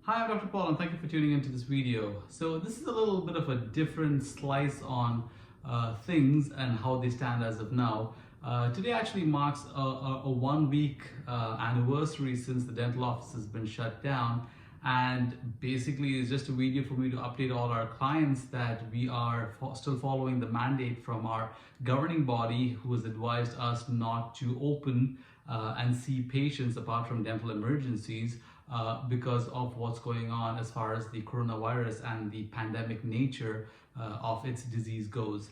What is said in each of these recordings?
Hi, I'm Dr. Paul, and thank you for tuning into this video. So this is a little bit of a different slice on things and how they stand as of now. Today actually marks a 1 week anniversary since the dental office has been shut down, and basically it's just a video for me to update all our clients that we are still following the mandate from our governing body, who has advised us not to open and see patients apart from dental emergencies because of what's going on as far as the coronavirus and the pandemic nature of its disease goes.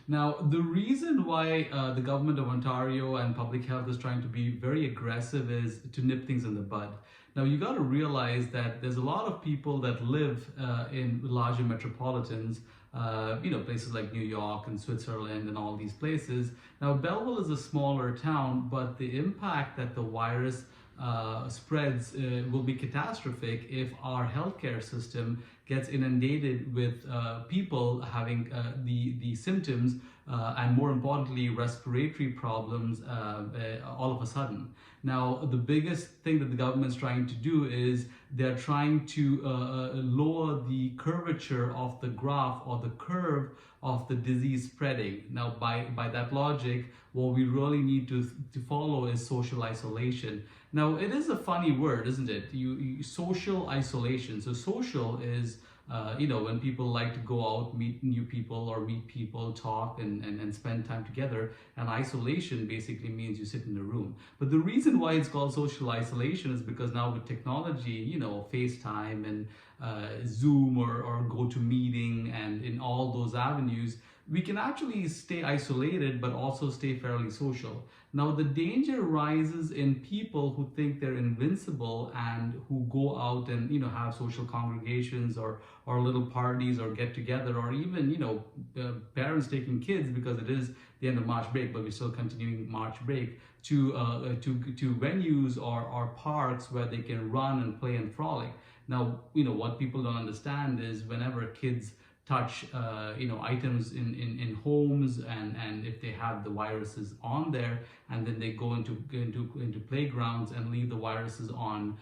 Now, the reason why the government of Ontario and public health is trying to be very aggressive is to nip things in the bud. Now, you got to realize that there's a lot of people that live in larger metropolitans, places like New York and Switzerland and all these places. Now, Belleville is a smaller town, but the impact that the virus spreads will be catastrophic if our healthcare system gets inundated with people having the symptoms and, more importantly, respiratory problems all of a sudden. Now, the biggest thing that the government's trying to do is they're trying to lower the curvature of the graph or the curve of the disease spreading. Now, by that logic, what we really need to follow is social isolation. Now, it is a funny word, isn't it? Social isolation. So social is, when people like to go out, meet new people or meet people, talk and spend time together. And isolation basically means you sit in a room. But the reason why it's called social isolation is because now with technology, FaceTime and Zoom or GoToMeeting and in all those avenues, we can actually stay isolated but also stay fairly social. Now, the danger rises in people who think they're invincible and who go out and have social congregations or little parties or get together, or even parents taking kids, because it is the end of March break, but we're still continuing March break, to venues or parks where they can run and play and frolic. Now, what people don't understand is whenever kids touch items in homes, and if they have the viruses on there, and then they go into playgrounds and leave the viruses on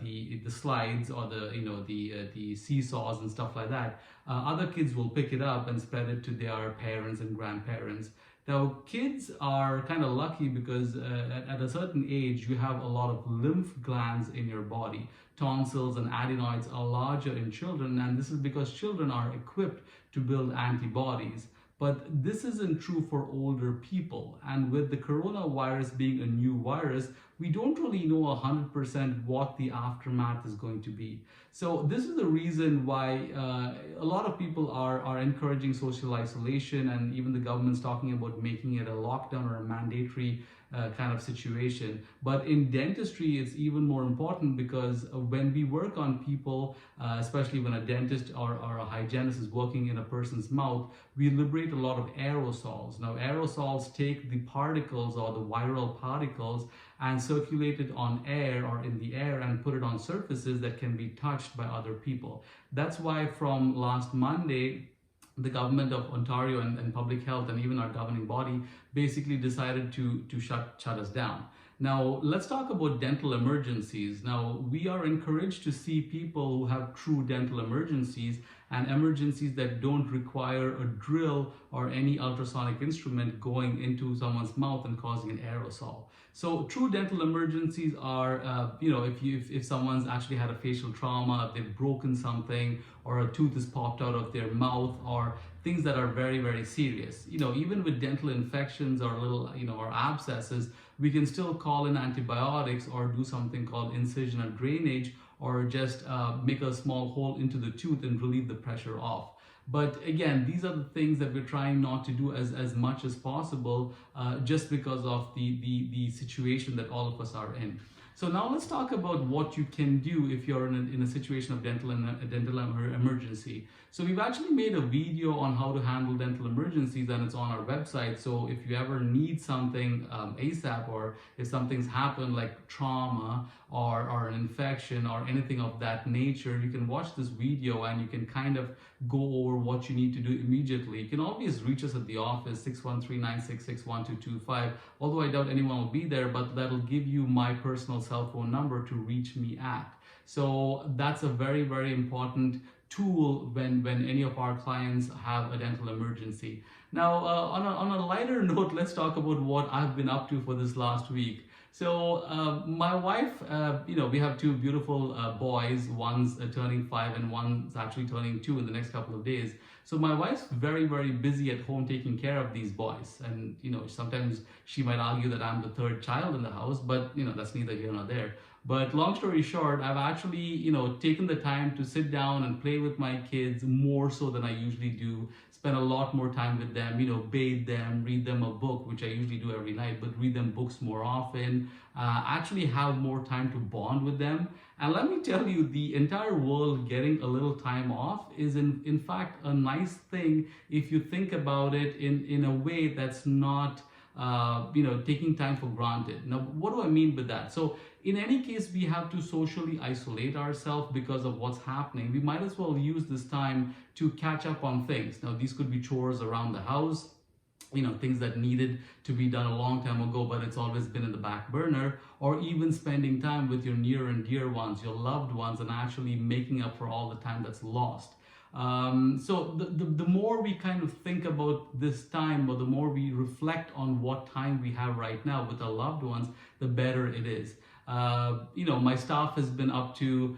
the slides or the seesaws and stuff like that, other kids will pick it up and spread it to their parents and grandparents. Now, kids are kind of lucky because at a certain age, you have a lot of lymph glands in your body. Tonsils and adenoids are larger in children, and this is because children are equipped to build antibodies. But this isn't true for older people. And with the coronavirus being a new virus, we don't really know 100% what the aftermath is going to be. So this is the reason why a lot of people are encouraging social isolation, and even the government's talking about making it a lockdown or a mandatory kind of situation. But in dentistry, it's even more important, because when we work on people, especially when a dentist or a hygienist is working in a person's mouth, we liberate a lot of aerosols. Now, aerosols take the particles or the viral particles and circulate it on air or in the air and put it on surfaces that can be touched by other people. That's why from last Monday, the government of Ontario and public health and even our governing body basically decided to shut us down. Now, let's talk about dental emergencies. Now, we are encouraged to see people who have true dental emergencies and emergencies that don't require a drill or any ultrasonic instrument going into someone's mouth and causing an aerosol. So true dental emergencies are, if someone's actually had a facial trauma, if they've broken something, or a tooth is popped out of their mouth, or things that are very, very serious. Even with dental infections or little, or abscesses, we can still call in antibiotics or do something called incision or drainage, or just make a small hole into the tooth and relieve the pressure off. But again, these are the things that we're trying not to do as much as possible, just because of the situation that all of us are in. So now let's talk about what you can do if you're in a situation of dental emergency. So we've actually made a video on how to handle dental emergencies, and it's on our website. So if you ever need something ASAP, or if something's happened like trauma or an infection or anything of that nature, you can watch this video and you can kind of go over what you need to do immediately. You can always reach us at the office, 613-966-1225, although I doubt anyone will be there, but that'll give you my personal cell phone number to reach me at. So that's a very, very important tool when any of our clients have a dental emergency. Now, on a lighter note, let's talk about what I've been up to for this last week. So my wife, we have two beautiful boys. One's turning 5 and one's actually turning 2 in the next couple of days. So my wife's very, very busy at home taking care of these boys. And, sometimes she might argue that I'm the third child in the house, but, that's neither here nor there. But long story short, I've actually, taken the time to sit down and play with my kids more so than I usually do. Spend a lot more time with them, bathe them, read them a book, which I usually do every night, but read them books more often, actually have more time to bond with them. And let me tell you, the entire world getting a little time off is in fact a nice thing if you think about it in a way that's not taking time for granted. Now, what do I mean by that? So in any case, we have to socially isolate ourselves because of what's happening. We might as well use this time to catch up on things. Now, these could be chores around the house, things that needed to be done a long time ago, but it's always been in the back burner, or even spending time with your near and dear ones, your loved ones, and actually making up for all the time that's lost. So the more we kind of think about this time, or the more we reflect on what time we have right now with our loved ones, the better it is. My staff has been up to,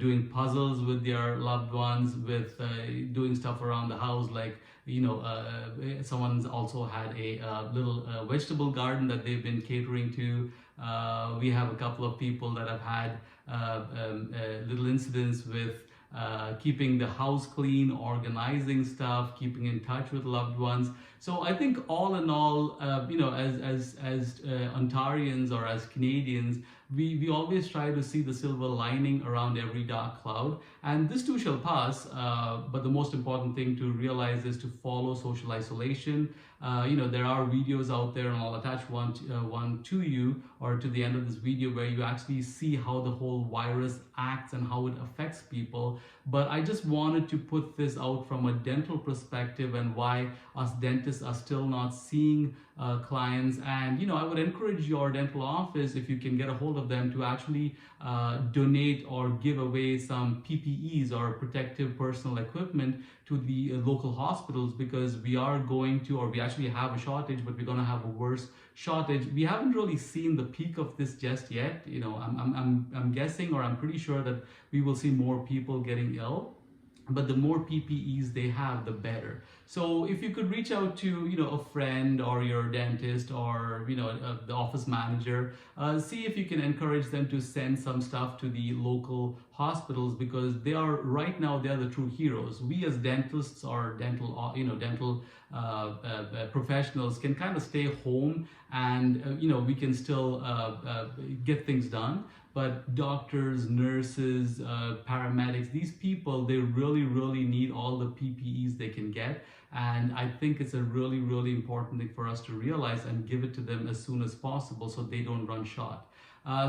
doing puzzles with their loved ones, with doing stuff around the house, like, someone's also had a little vegetable garden that they've been catering to. We have a couple of people that have had little incidents with keeping the house clean, organizing stuff, keeping in touch with loved ones. So I think all in all, as Ontarians or as Canadians, we always try to see the silver lining around every dark cloud. And this too shall pass, but the most important thing to realize is to follow social isolation. There are videos out there, and I'll attach one to you or to the end of this video, where you actually see how the whole virus acts and how it affects people. But I just wanted to put this out from a dental perspective and why us dentists are still not seeing clients. And I would encourage your dental office, if you can get a hold of them, to actually donate or give away some PPEs or protective personal equipment to the local hospitals, because we are going to, or we actually have a shortage, but we're going to have a worse shortage. We haven't really seen the peak of this just yet. I'm guessing, or I'm pretty sure that we will see more people getting ill. But the more PPEs they have, the better. So if you could reach out to, a friend or your dentist or, the office manager, see if you can encourage them to send some stuff to the local hospitals, because they are right now, they are the true heroes. We as dentists or dental professionals can kind of stay home and, we can still get things done. But doctors, nurses, paramedics, these people, they really, really need all the PPEs they can get. And I think it's a really, really important thing for us to realize and give it to them as soon as possible so they don't run short.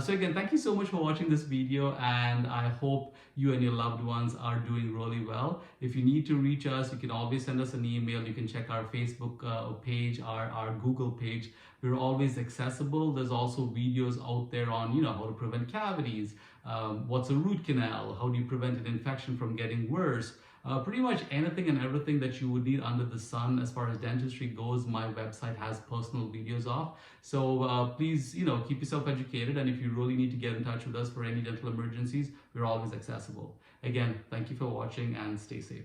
So again, thank you so much for watching this video, and I hope you and your loved ones are doing really well. If you need to reach us, you can always send us an email. You can check our Facebook page, our Google page. We're always accessible. There's also videos out there on, how to prevent cavities, what's a root canal, how do you prevent an infection from getting worse. Pretty much anything and everything that you would need under the sun as far as dentistry goes, my website has personal videos of. So please, keep yourself educated. And if you really need to get in touch with us for any dental emergencies, we're always accessible. Again, thank you for watching and stay safe.